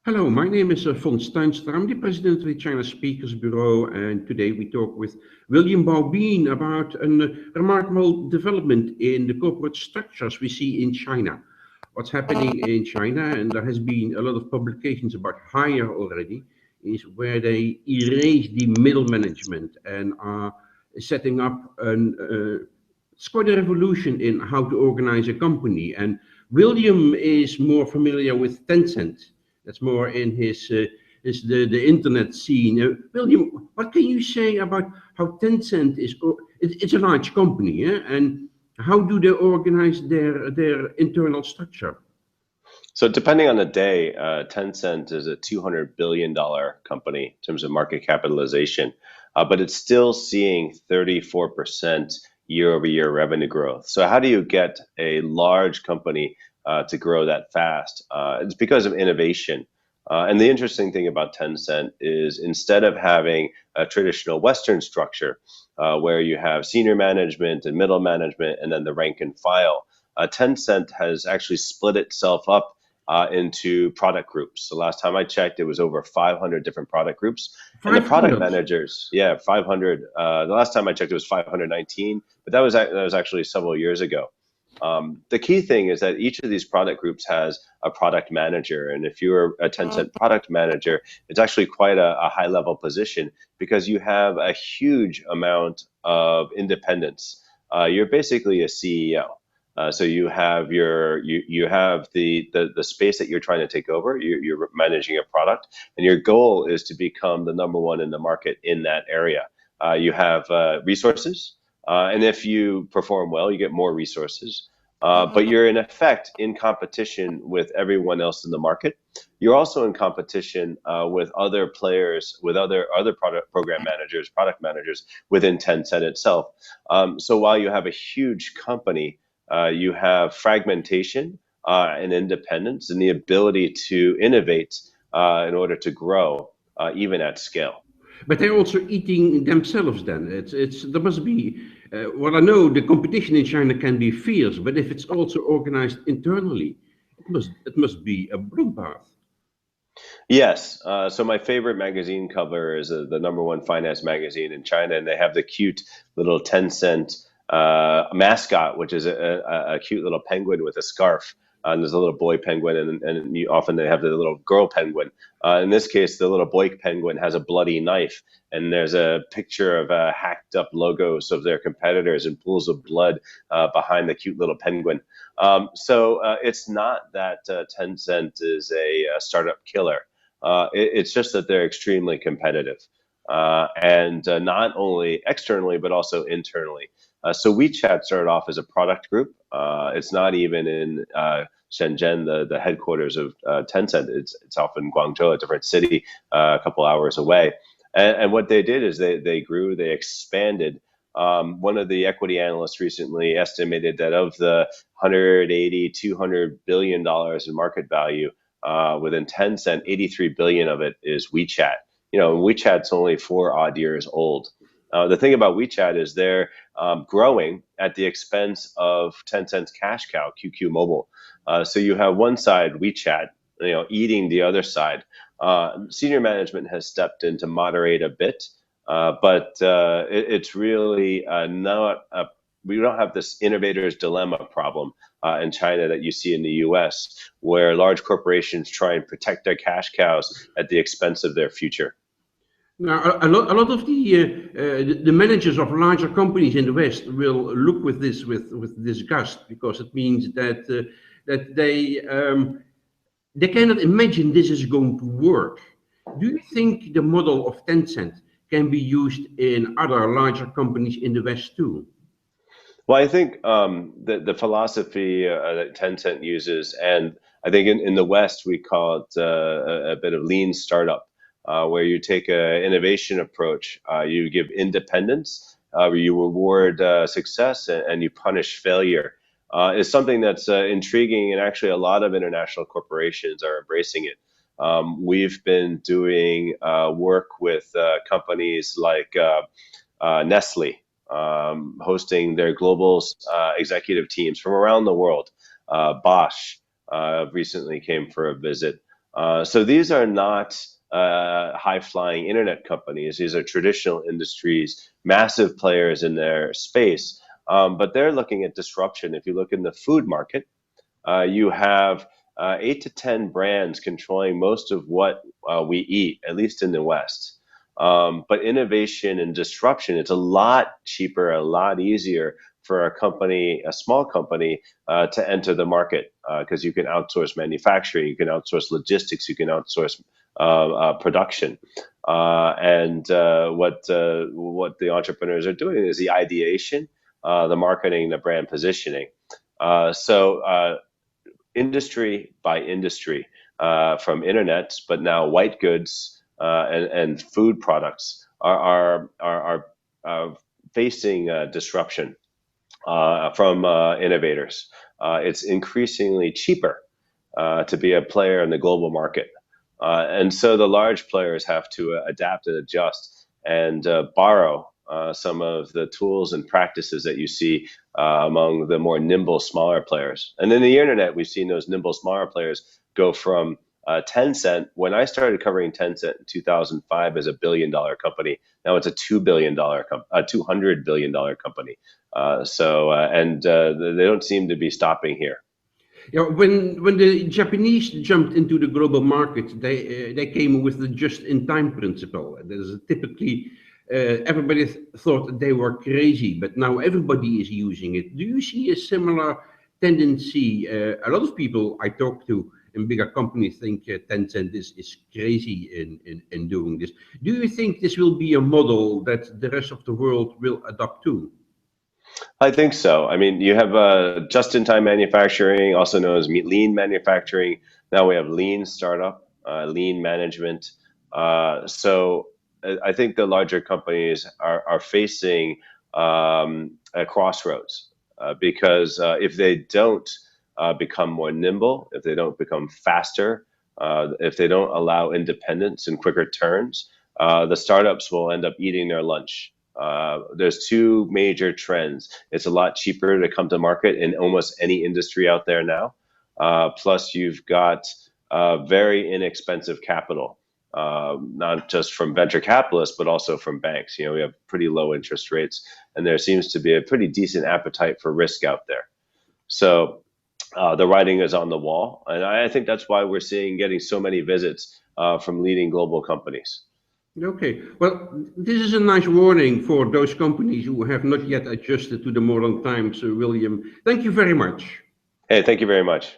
Hello, my name is Von Steinstra. I'm the president of the China Speakers Bureau, and today we talk with William Bao Bean about a remarkable development in the corporate structures we see in China. What's happening in China, and there has been a lot of publications about Hire already, is where they erase the middle management and are setting up it's quite a revolution in how to organize a company. And William is more familiar with Tencent. That's more in his the internet scene. William, what can you say about how Tencent is? It's a large company, yeah? And how do they organize their internal structure? So depending on the day, Tencent is a $200 billion company in terms of market capitalization, but it's still seeing 34% year-over-year revenue growth. So how do you get a large company to grow that fast? It's because of innovation. And the interesting thing about Tencent is instead of having a traditional Western structure where you have senior management and middle management and then the rank and file, Tencent has actually split itself up into product groups. So last time I checked, it was over 500 different product groups. And the product 500. managers, yeah, 500. The last time I checked, it was 519, but that was actually several years ago. The key thing is that each of these product groups has a product manager. And if you're a Tencent product manager, it's actually quite a high level position because you have a huge amount of independence. You're basically a CEO. So you have you have the space that you're trying to take over. You're managing a product, and your goal is to become the number one in the market in that area. You have resources, and if you perform well, you get more resources. But you're in effect in competition with everyone else in the market. You're also in competition with other players, with other product program managers, product managers within Tencent itself. So while you have a huge company, you have fragmentation and independence and the ability to innovate in order to grow even at scale. But they're also eating themselves then. It's there must be well, I know the competition in China can be fierce, but if it's also organized internally, it must be a bloodbath. Yes. So my favorite magazine cover is the number one finance magazine in China, and they have the cute little Tencent mascot, which is a cute little penguin with a scarf. And there's a little boy penguin, and often they have the little girl penguin. In this case, the little boy penguin has a bloody knife, and there's a picture of hacked up logos of their competitors and pools of blood behind the cute little penguin. So it's not that Tencent is a startup killer. It's just that they're extremely competitive, and not only externally but also internally. So WeChat started off as a product group. It's not even in Shenzhen, the headquarters of Tencent. It's off in Guangzhou, a different city, a couple hours away. And what they did is they grew, they expanded. One of the equity analysts recently estimated that of the 180, $200 billion in market value within Tencent, 83 billion of it is WeChat. You know, WeChat's only 4 odd years old. The thing about WeChat is they're growing at the expense of Tencent's cash cow, QQ Mobile. So you have one side, WeChat, eating the other side. Senior management has stepped in to moderate a bit, but it's really not we don't have this innovator's dilemma problem in China that you see in the US, where large corporations try and protect their cash cows at the expense of their future. Now, a lot of the managers of larger companies in the West will look with this with disgust because it means that they cannot imagine this is going to work. Do you think the model of Tencent can be used in other larger companies in the West too? Well, I think the philosophy that Tencent uses, and I think in the West we call it a bit of lean startup, where you take an innovation approach, you give independence, you reward success, and you punish failure. Is something that's intriguing, and actually a lot of international corporations are embracing it. We've been doing work with companies like Nestle, hosting their global executive teams from around the world. Bosch recently came for a visit. So these are not high-flying internet companies. These are traditional industries, massive players in their space, but they're looking at disruption. If you look in the food market, you have 8 to 10 brands controlling most of what we eat, at least in the West. But innovation and disruption, it's a lot cheaper, a lot easier for a company, a small company, to enter the market because you can outsource manufacturing, you can outsource logistics, you can outsource production. What the entrepreneurs are doing is the ideation, the marketing, the brand positioning. Industry by industry, from internet, but now white goods and food products are facing disruption from innovators. It's increasingly cheaper to be a player in the global market. And so the large players have to adapt and adjust and borrow some of the tools and practices that you see among the more nimble, smaller players. And in the internet, we've seen those nimble, smaller players go from Tencent. When I started covering Tencent in 2005 as $1 billion company, now it's a $200 billion company. They don't seem to be stopping here. Yeah, when the Japanese jumped into the global market, they came with the just-in-time principle. There's typically everybody thought that they were crazy, but now everybody is using it. Do you see a similar tendency? A lot of people I talk to in bigger companies think Tencent is crazy in doing this. Do you think this will be a model that the rest of the world will adopt to? I think so. I mean, you have just-in-time manufacturing, also known as lean manufacturing. Now we have lean startup, lean management. I think the larger companies are facing a crossroads because if they don't become more nimble, if they don't become faster, if they don't allow independence and quicker turns, the startups will end up eating their lunch. There's two major trends. It's a lot cheaper to come to market in almost any industry out there now. Plus, you've got very inexpensive capital, not just from venture capitalists, but also from banks. We have pretty low interest rates, and there seems to be a pretty decent appetite for risk out there. So the writing is on the wall, and I think that's why we're getting so many visits from leading global companies. Okay, well, this is a nice warning for those companies who have not yet adjusted to the modern times, William. Thank you very much. Hey, thank you very much.